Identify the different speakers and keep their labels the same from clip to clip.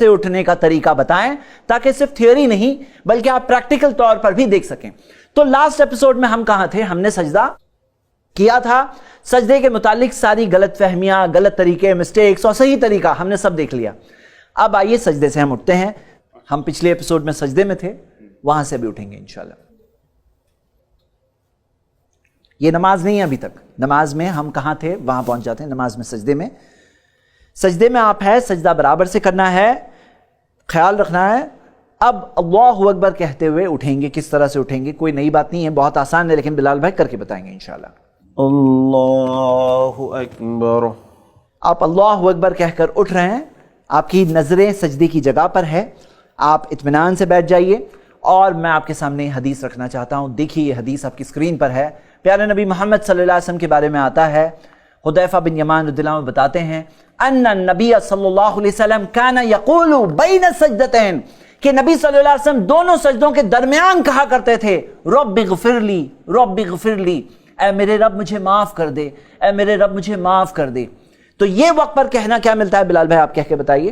Speaker 1: سے اٹھنے کا طریقہ بتائیں تاکہ صرف تھیوری نہیں بلکہ آپ پریکٹیکل طور پر بھی دیکھ سکیں۔ تو لاسٹ ایپیسوڈ میں ہم کہاں تھے؟ ہم نے سجدہ کیا تھا، سجدے کے متعلق ساری غلط فہمیاں، غلط طریقے، مسٹیکس اور صحیح طریقہ ہم نے سب دیکھ لیا۔ اب آئیے سجدے سے ہم اٹھتے ہیں۔ ہم پچھلے ایپیسوڈ میں سجدے میں تھے، وہاں سے بھی اٹھیں گے انشاءاللہ۔ یہ نماز نہیں ہے ابھی تک، نماز میں ہم کہاں تھے وہاں پہنچ جاتے ہیں، نماز میں سجدے میں۔ سجدے میں آپ ہے سجدہ برابر سے کرنا ہے، خیال رکھنا ہے۔ اب اللہ اکبر کہتے ہوئے اٹھیں گے۔ کس طرح سے اٹھیں گے؟ کوئی نئی بات نہیں ہے، بہت آسان ہے، لیکن بلال بھائی کر کے بتائیں گے انشاءاللہ۔
Speaker 2: اللہ اکبر۔
Speaker 1: آپ اللہ اکبر کہہ کر اٹھ رہے ہیں، آپ کی نظریں سجدے کی جگہ پر ہے، آپ اطمینان سے بیٹھ جائیے۔ اور میں آپ کے سامنے حدیث رکھنا چاہتا ہوں، دیکھیے یہ حدیث آپ کی اسکرین پر ہے۔ پیارے نبی محمد صلی اللہ علیہ وسلم کے بارے میں آتا ہے، حذیفہ بن یمان رضی اللہ عنہ بتاتے ہیں ان النبی صلی اللہ علیہ وسلم کان یقول بین السجدتین، کہ نبی صلی اللہ علیہ وسلم دونوں سجدوں کے درمیان کہا کرتے تھے رب اغفر لی، رب اغفر لی، اے میرے رب مجھے معاف کر دے، اے میرے رب مجھے معاف کر دے۔ تو یہ وقت پر کہنا کیا ملتا ہے بلال بھائی؟ آپ کہہ کے بتائیے۔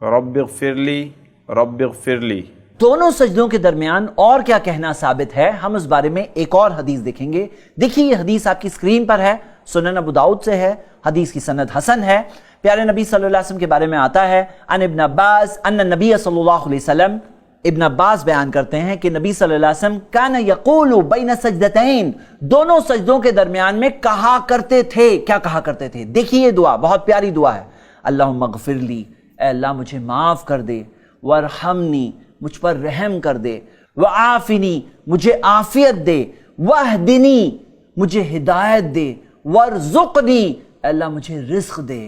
Speaker 2: رب اغفر لی، رب اغفر لی۔
Speaker 1: دونوں سجدوں کے درمیان اور کیا کہنا ثابت ہے، ہم اس بارے میں ایک اور حدیث دیکھیں گے۔ دیکھیے یہ حدیث آپ کی اسکرین پر ہے، سنن ابو داؤد سے ہے، حدیث کی سند حسن ہے۔ پیارے نبی صلی اللہ علیہ وسلم کے بارے میں آتا ہے ان ابن عباس ان النبی صلی اللہ علیہ وسلم، ابن عباس بیان کرتے ہیں کہ نبی صلی اللہ علیہ وسلم کان یقول بین سجدتین، دونوں سجدوں کے درمیان میں کہا کرتے تھے۔ کیا کہا کرتے تھے؟ دیکھیے یہ دعا بہت پیاری دعا ہے، اللہم اغفر لی، اے اللہ مجھے معاف کر دے، وارحمنی، مجھ پر رحم کر دے، وعافنی، مجھے عافیت دے، واہدنی، مجھے ہدایت دے، وارزقنی، اے اللہ مجھے رزق دے۔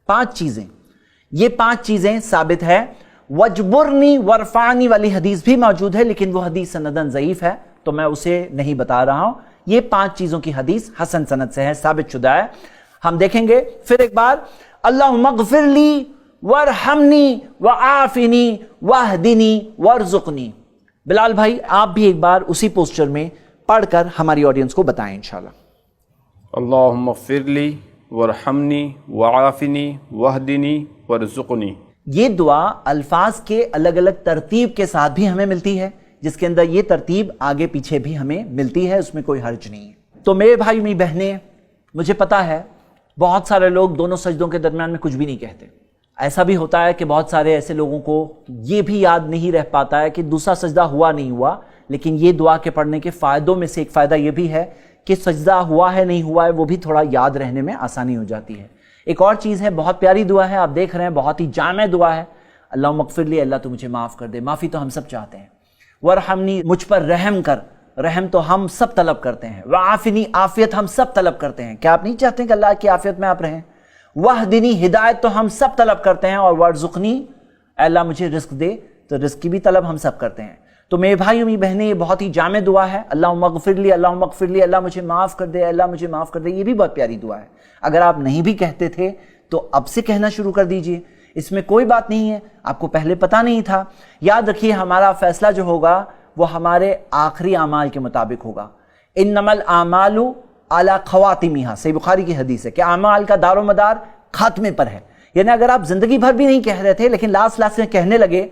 Speaker 1: 5 چیزیں، یہ 5 چیزیں ثابت ہے۔ وجبرنی ورفعنی والی حدیث بھی موجود ہے، لیکن وہ حدیث سندن ضعیف ہے تو میں اسے نہیں بتا رہا ہوں۔ یہ 5 چیزوں کی حدیث حسن سند سے ہے، ثابت شدہ ہے۔ ہم دیکھیں گے پھر ایک بار، اللہم اغفر لی وارحمنی وعافنی واہدنی وارزقنی۔ بلال بھائی آپ بھی ایک بار اسی پوسچر میں پڑھ کر ہماری آڈینس کو بتائیں انشاءاللہ۔
Speaker 2: اللہم اغفر لی وارحمنی وعافنی واہدنی وارزقنی۔
Speaker 1: یہ دعا الفاظ کے الگ الگ ترتیب کے ساتھ بھی ہمیں ملتی ہے، جس کے اندر یہ ترتیب آگے پیچھے بھی ہمیں ملتی ہے، اس میں کوئی حرج نہیں ہے۔ تو میرے بھائی میری بہنیں، مجھے پتا ہے بہت سارے لوگ دونوں سجدوں کے درمیان میں کچھ بھی نہیں کہتے۔ ایسا بھی ہوتا ہے کہ بہت سارے ایسے لوگوں کو یہ بھی یاد نہیں رہ پاتا ہے کہ دوسرا سجدہ ہوا نہیں ہوا، لیکن یہ دعا کے پڑھنے کے فائدوں میں سے ایک فائدہ یہ بھی ہے کہ سجدہ ہوا ہے نہیں ہوا ہے وہ بھی تھوڑا یاد رہنے میں آسانی ہو جاتی ہے۔ ایک اور چیز ہے، بہت پیاری دعا ہے، آپ دیکھ رہے ہیں بہت ہی جامع دعا ہے، اللہم اغفر لی، اللہ تو مجھے معاف کر دے۔ معافی تو ہم سب چاہتے ہیں۔ وارحمنی، مجھ پر رحم کر، رحم تو ہم سب طلب کرتے ہیں۔ وعافنی، عافیت ہم سب طلب کرتے ہیں، کیا آپ نہیں چاہتے کہ اللہ کی عافیت میں آپ رہیں؟ واہدنی، ہدایت تو ہم سب طلب کرتے ہیں، اور وارزقنی، اے اللہ مجھے رزق دے، تو رزق کی بھی طلب ہم سب کرتے ہیں۔ تو میرے بھائی میری بہنیں یہ بہت ہی جامع دعا ہے، اللہم اغفر لی، اللہم اغفر لی، اللہ مجھے معاف کر دے، اللہ مجھے معاف کر دے، یہ بھی بہت پیاری دعا ہے۔ اگر آپ نہیں بھی کہتے تھے تو اب سے کہنا شروع کر دیجئے، اس میں کوئی بات نہیں ہے، آپ کو پہلے پتہ نہیں تھا۔ یاد رکھیے ہمارا فیصلہ جو ہوگا وہ ہمارے آخری اعمال کے مطابق ہوگا۔ انما الاعمال علی خواتمہا، صحیح بخاری کی حدیث ہے کہ اعمال کا دار و مدار خاتمے پر ہے۔ یعنی اگر آپ زندگی بھر بھی نہیں کہہ رہے تھے لیکن لاسٹ میں کہنے لگے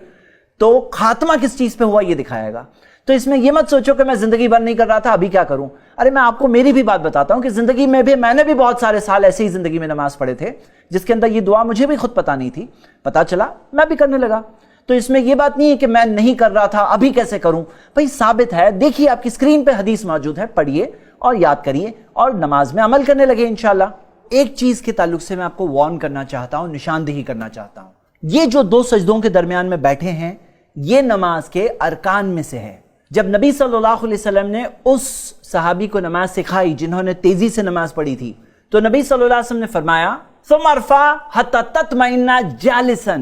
Speaker 1: تو خاتمہ کس چیز پہ ہوا یہ دکھائے گا۔ تو اس میں یہ مت سوچو کہ میں زندگی بھر نہیں کر رہا تھا ابھی کیا کروں۔ ارے میں آپ کو میری بھی بات بتاتا ہوں کہ زندگی میں بھی میں نے بھی بہت سارے سال ایسے ہی زندگی میں نماز پڑھے تھے جس کے اندر یہ دعا مجھے بھی خود پتہ نہیں تھی، پتہ چلا میں بھی کرنے لگا۔ تو اس میں یہ بات نہیں ہے کہ میں نہیں کر رہا تھا ابھی کیسے کروں، بھائی ثابت ہے، دیکھیے آپ کی اسکرین پہ حدیث موجود ہے، پڑھیے اور یاد کریے اور نماز میں عمل کرنے لگے انشاءاللہ۔ ایک چیز کے تعلق سے میں آپ کو وارن کرنا چاہتا ہوں، نشاندہی کرنا چاہتا ہوں، یہ جو 2 سجدوں کے درمیان میں بیٹھے ہیں یہ نماز کے ارکان میں سے ہے۔ جب نبی صلی اللہ علیہ وسلم نے اس صحابی کو نماز سکھائی جنہوں نے تیزی سے نماز پڑھی تھی تو نبی صلی اللہ علیہ وسلم نے فرمایا ثم ارفع حتی تطمئن جالسا،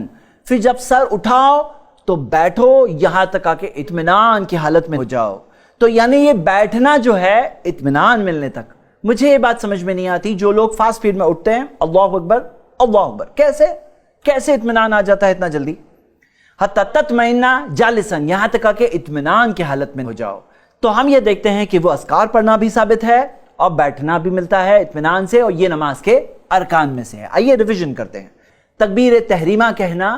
Speaker 1: پھر جب سر اٹھاؤ تو بیٹھو یہاں تک آ کے اطمینان کی حالت میں ہو جاؤ۔ تو یعنی یہ بیٹھنا جو ہے اطمینان ملنے تک۔ مجھے یہ بات سمجھ میں نہیں آتی، جو لوگ فاسٹ فیڈ میں اٹھتے ہیں اللہ اکبر اللہ اکبر، کیسے اطمینان آ جاتا ہے اتنا جلدی؟ حتی تطمئن جالسا، یہاں تک آ کے اطمینان کی حالت میں ہو جاؤ۔ تو ہم یہ دیکھتے ہیں کہ وہ اذکار پڑھنا بھی ثابت ہے اور بیٹھنا بھی ملتا ہے اطمینان سے، اور یہ نماز کے ارکان میں سے ہے۔ آئیے ریویژن کرتے ہیں۔ تکبیر تحریمہ کہنا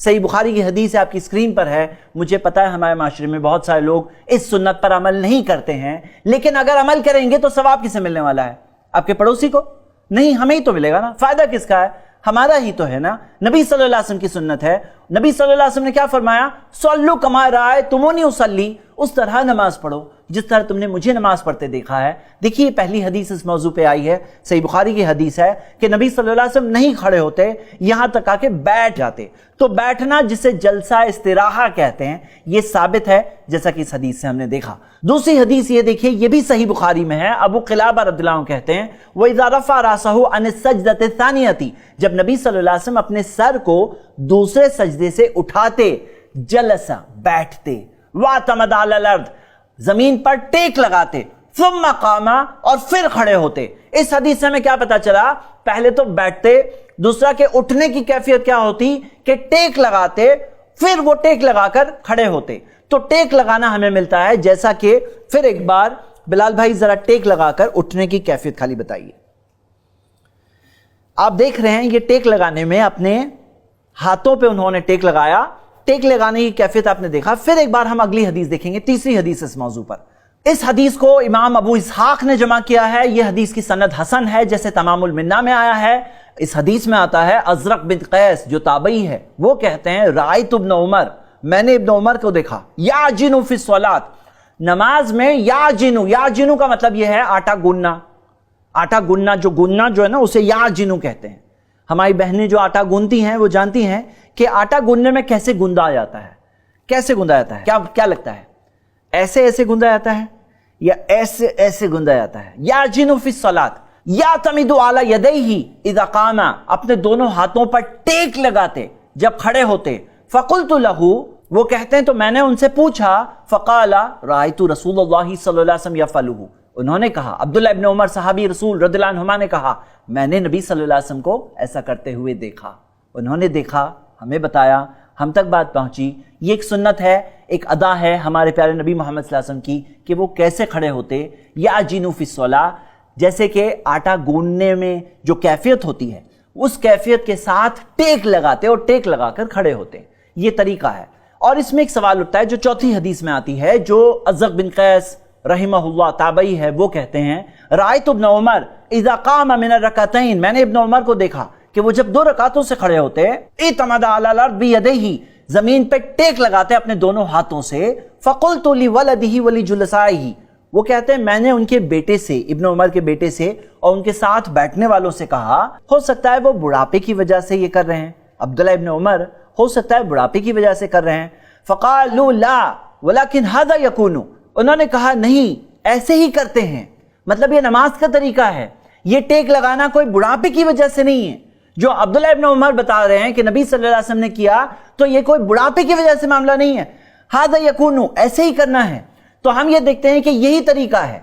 Speaker 1: صحیح بخاری کی حدیث ہے، آپ کی اسکرین پر ہے. مجھے پتا ہے ہمارے معاشرے میں بہت سارے لوگ اس سنت پر عمل نہیں کرتے ہیں، لیکن اگر عمل کریں گے تو ثواب کسے ملنے والا ہے؟ آپ کے پڑوسی کو نہیں، ہمیں ہی تو ملے گا نا. فائدہ کس کا ہے؟ ہمارا ہی تو ہے نا. نبی صلی اللہ علیہ وسلم کی سنت ہے. نبی صلی اللہ علیہ وسلم نے کیا فرمایا؟ صلو کما رأیتمونی اصلی، اس طرح نماز پڑھو جس طرح تم نے مجھے نماز پڑھتے دیکھا ہے. دیکھیے پہلی حدیث اس موضوع پہ آئی ہے، صحیح بخاری کی حدیث ہے کہ نبی صلی اللہ علیہ وسلم نہیں کھڑے ہوتے، یہاں تک آ کے بیٹھ جاتے. تو بیٹھنا جسے جلسہ استراحہ کہتے ہیں، یہ ثابت ہے جیسا کہ اس حدیث سے ہم نے دیکھا. دوسری حدیث یہ دیکھیے، یہ بھی صحیح بخاری میں ہے. ابو قلابہ رضی اللہ عنہ کہتے ہیں وَإِذَا رَفَعَ رَأْسَهُ عَنِ السَّجْدَةِ الثَّانِيَةِ، جب نبی صلی اللہ علیہ وسلم اپنے سر کو دوسرے سجدے سے اٹھاتے، جلسہ بیٹھتے، وَاعْتَمَدَ عَلَى الْأَرْضِ زمین پر ٹیک لگاتے، ثم قام اور پھر کھڑے ہوتے. اس حدیث سے ہمیں کیا پتا چلا؟ پہلے تو بیٹھتے، دوسرا کہ اٹھنے کی کیفیت کیا ہوتی کہ ٹیک لگاتے، پھر وہ ٹیک لگا کر کھڑے ہوتے. تو ٹیک لگانا ہمیں ملتا ہے، جیسا کہ پھر ایک بار بلال بھائی ذرا ٹیک لگا کر اٹھنے کی کیفیت خالی بتائیے. آپ دیکھ رہے ہیں یہ ٹیک لگانے میں اپنے ہاتھوں پہ انہوں نے ٹیک لگایا، ٹیک لگانے کی کیفیت آپ نے دیکھا. پھر ایک بار ہم اگلی حدیث دیکھیں گے، تیسری حدیث اس موضوع پر. اس حدیث کو امام ابو اسحاق نے جمع کیا ہے. یہ حدیث کی سند حسن ہے، جیسے تمام المنہ میں آیا ہے. اس حدیث میں آتا ہے ازرق بن قیس جو تابعی ہے، وہ کہتے ہیں رأیت ابن عمر، میں نے ابن عمر کو دیکھا، یعجن فی الصلاۃ، نماز میں یعجن کا مطلب یہ ہے آٹا گننا. آٹا گننا جو ہے نا اسے یعجن کہتے ہیں. ہماری بہنیں جو آٹا گنتی ہیں وہ جانتی ہیں کہ آٹا گننے میں کیسے گندا جاتا ہے. کیسے گندا جاتا ہے؟ کیا لگتا ہے؟ ایسے گندا جاتا ہے یا ایسے گندا جاتا ہے؟ یعجن فی الصلاۃ یعتمد علی یدیہ اذا قام، اپنے دونوں ہاتھوں پر ٹیک لگاتے جب کھڑے ہوتے. فقلت لہ، وہ کہتے ہیں تو میں نے ان سے پوچھا، فقال رأیت رسول اللہ صلی اللہ علیہ وسلم یفعلہ، انہوں نے کہا، عبداللہ ابن عمر صحابی رسول رضی اللہ عنہما نے کہا، میں نے نبی صلی اللہ علیہ وسلم کو ایسا کرتے ہوئے دیکھا. انہوں نے دیکھا، ہمیں بتایا، ہم تک بات پہنچی. یہ ایک سنت ہے، ایک ادا ہے ہمارے پیارے نبی محمد صلی اللہ علیہ وسلم کی کہ وہ کیسے کھڑے ہوتے. یعجن فی الصلاۃ، جیسے کہ آٹا گوننے میں جو کیفیت ہوتی ہے اس کیفیت کے ساتھ ٹیک لگاتے اور ٹیک لگا کر کھڑے ہوتے. یہ طریقہ ہے. اور اس میں ایک سوال اٹھتا ہے جو چوتھی حدیث میں آتی ہے، جو ازرق بن قیس رحمہ اللہ تابعی ہے، وہ کہتے ہیں رأیت ابن عمر اذا قام من الرکعتین، میں نے ابن عمر کو دیکھا کہ وہ جب 2 رکعتوں سے کھڑے ہوتے، اعتمد علی الارض بیدیہ، زمین پہ ٹیک لگاتے اپنے دونوں ہاتھوں سے. فقلت لولدہ ولجلسائہ، وہ کہتے ہیں میں نے ان کے بیٹے سے، ابن عمر کے بیٹے سے اور ان کے ساتھ بیٹھنے والوں سے کہا، ہو سکتا ہے وہ بڑھاپے کی وجہ سے یہ کر رہے ہیں. عبداللہ ابن عمر ہو سکتا ہے بڑھاپے کی وجہ سے کر رہے ہیں. فقالوا لا ولكن هذا يكون، انہوں نے کہا نہیں ایسے ہی کرتے ہیں، مطلب یہ نماز کا طریقہ ہے، یہ ٹیک لگانا کوئی بڑھاپے کی وجہ سے نہیں ہے. جو عبداللہ ابن عمر بتا رہے ہیں کہ نبی صلی اللہ علیہ وسلم نے کیا تو یہ کوئی بڑھاپے کی وجہ سے معاملہ نہیں ہے. هذا يكون، ایسے ہی کرنا ہے. تو ہم یہ دیکھتے ہیں کہ یہی طریقہ ہے.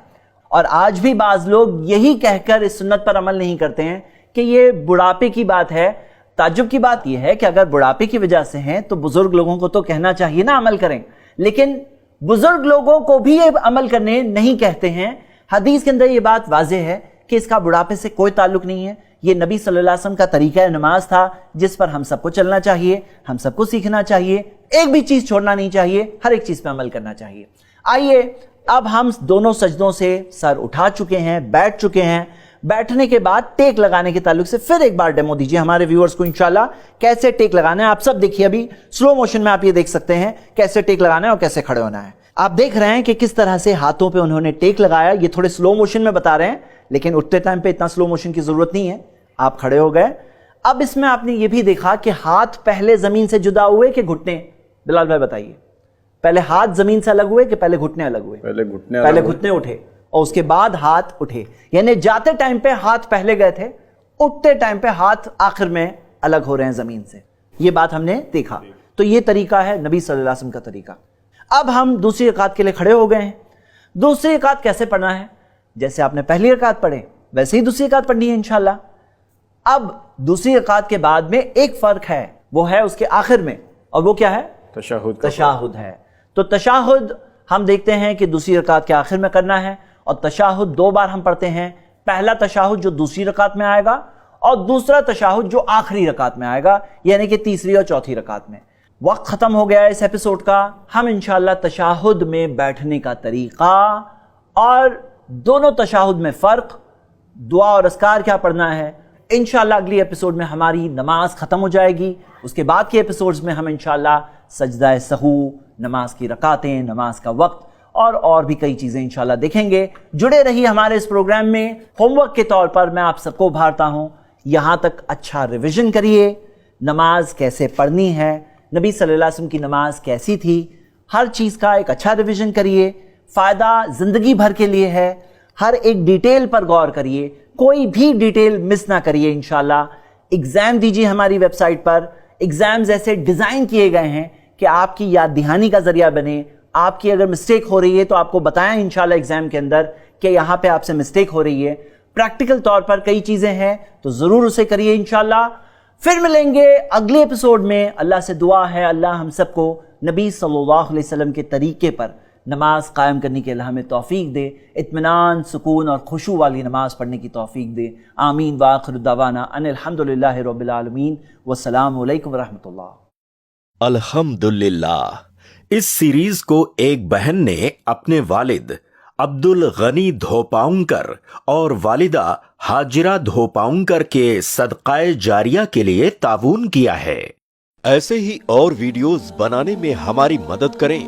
Speaker 1: اور آج بھی بعض لوگ یہی کہہ کر اس سنت پر عمل نہیں کرتے ہیں کہ یہ بڑھاپے کی بات ہے. تعجب کی بات یہ ہے کہ اگر بڑھاپے کی وجہ سے ہیں تو بزرگ لوگوں کو تو کہنا چاہیے نا عمل کریں، لیکن بزرگ لوگوں کو بھی یہ عمل کرنے نہیں کہتے ہیں. حدیث کے اندر یہ بات واضح ہے کہ اس کا بڑھاپے سے کوئی تعلق نہیں ہے. یہ نبی صلی اللہ علیہ وسلم کا طریقہ نماز تھا جس پر ہم سب کو چلنا چاہیے، ہم سب کو سیکھنا چاہیے، ایک بھی چیز چھوڑنا نہیں چاہیے، ہر ایک چیز پہ عمل کرنا چاہیے. آئیے اب ہم دونوں سجدوں سے سر اٹھا چکے ہیں، بیٹھ چکے ہیں. بیٹھنے کے بعد ٹیک لگانے کے تعلق سے پھر ایک بار ڈیمو دیجیے ہمارے ویورز کو انشاءاللہ کیسے ٹیک لگانا ہے. آپ سب دیکھیے، ابھی سلو موشن میں آپ یہ دیکھ سکتے ہیں کیسے ٹیک لگانا ہے اور کیسے کھڑے ہونا ہے. آپ دیکھ رہے ہیں کہ کس طرح سے ہاتھوں پہ انہوں نے ٹیک لگایا. یہ تھوڑے سلو موشن میں بتا رہے ہیں، لیکن اٹھتے ٹائم پہ اتنا سلو موشن کی ضرورت نہیں ہے. آپ کھڑے ہو گئے. اب اس میں آپ نے یہ بھی دیکھا کہ ہاتھ پہلے زمین سے جدا ہوئے کہ گھٹنے؟ بلال بھائی بتائیے، پہلے ہاتھ زمین سے الگ ہوئے کہ پہلے گھٹنے الگ ہوئے؟ پہلے گھٹنے اٹھے اور اس کے بعد ہاتھ اٹھے. یعنی جاتے ٹائم پہ ہاتھ پہلے گئے تھے، اٹھتے ٹائم پہ ہاتھ آخر میں الگ ہو رہے ہیں زمین سے. یہ بات ہم نے دیکھا. تو یہ طریقہ ہے نبی صلی اللہ علیہ وسلم کا طریقہ. اب ہم دوسری رکعت کے لیے کھڑے ہو گئے ہیں. دوسری رکعت کیسے پڑھنا ہے؟ جیسے آپ نے پہلی رکعت پڑھے ویسے ہی دوسری رکعت پڑھنی ہے انشاءاللہ. اب دوسری رکعت کے بعد میں ایک فرق ہے، وہ ہے اس کے آخر میں، اور وہ کیا ہے؟ تشہد ہے. تو تشہد ہم دیکھتے ہیں کہ دوسری رکعت کے آخر میں کرنا ہے، اور تشہد 2 بار ہم پڑھتے ہیں. پہلا تشہد جو دوسری رکعت میں آئے گا، اور دوسرا تشہد جو آخری رکعت میں آئے گا، یعنی کہ تیسری اور چوتھی رکعت میں۔ وقت ختم ہو گیا ہے اس ایپیسوڈ کا۔ ہم انشاءاللہ تشہد میں بیٹھنے کا طریقہ اور دونوں تشہد میں فرق، دعا اور اذکار کیا پڑھنا ہے، انشاءاللہ اگلی ایپیسوڈ میں ہماری نماز ختم ہو جائے گی۔ اس کے بعد کے ایپیسوڈز میں ہم انشاءاللہ سجدہ سہو، نماز کی رکعتیں، نماز کا وقت اور بھی کئی چیزیں انشاءاللہ دیکھیں گے۔ جڑے رہیے ہمارے اس پروگرام میں۔ ہوم ورک کے طور پر میں آپ سب کو ابھارتا ہوں، یہاں تک اچھا ریویژن کریے، نماز کیسے پڑھنی ہے، نبی صلی اللہ علیہ وسلم کی نماز کیسی تھی، ہر چیز کا ایک اچھا ریویژن کریے۔ فائدہ زندگی بھر کے لیے ہے، ہر ایک ڈیٹیل پر غور کریے، کوئی بھی ڈیٹیل مس نہ کریے انشاءاللہ۔ ایگزام دیجیے ہماری ویب سائٹ پر، ایگزامز ایسے ڈیزائن کیے گئے ہیں کہ آپ کی یاد دہانی کا ذریعہ بنے۔ آپ کی اگر مسٹیک ہو رہی ہے تو آپ کو بتائیں انشاءاللہ ایگزام کے اندر کہ یہاں پہ آپ سے مسٹیک ہو رہی ہے۔ پریکٹیکل طور پر کئی چیزیں ہیں تو ضرور اسے کریے انشاءاللہ۔ پھر ملیں گے اگلے ایپیسوڈ میں۔ اللہ سے دعا ہے اللہ ہم سب کو نبی صلی اللہ علیہ وسلم کے طریقے پر نماز قائم کرنے کے اللہ ہمیں توفیق دے، اطمینان، سکون اور خشوع والی نماز پڑھنے کی توفیق دے۔ آمین وآخر دعوانا ان الحمدللہ رب العالمین والسلام علیکم ورحمۃ اللہ۔
Speaker 3: الحمدللہ، اس سیریز کو ایک بہن نے اپنے والد عبد الغنی دھوپاؤنکر اور والدہ ہاجرہ دھوپاؤنکر کے صدقہ جاریہ کے لیے تعاون کیا ہے۔
Speaker 4: ایسے ہی اور ویڈیوز بنانے میں ہماری مدد کریں۔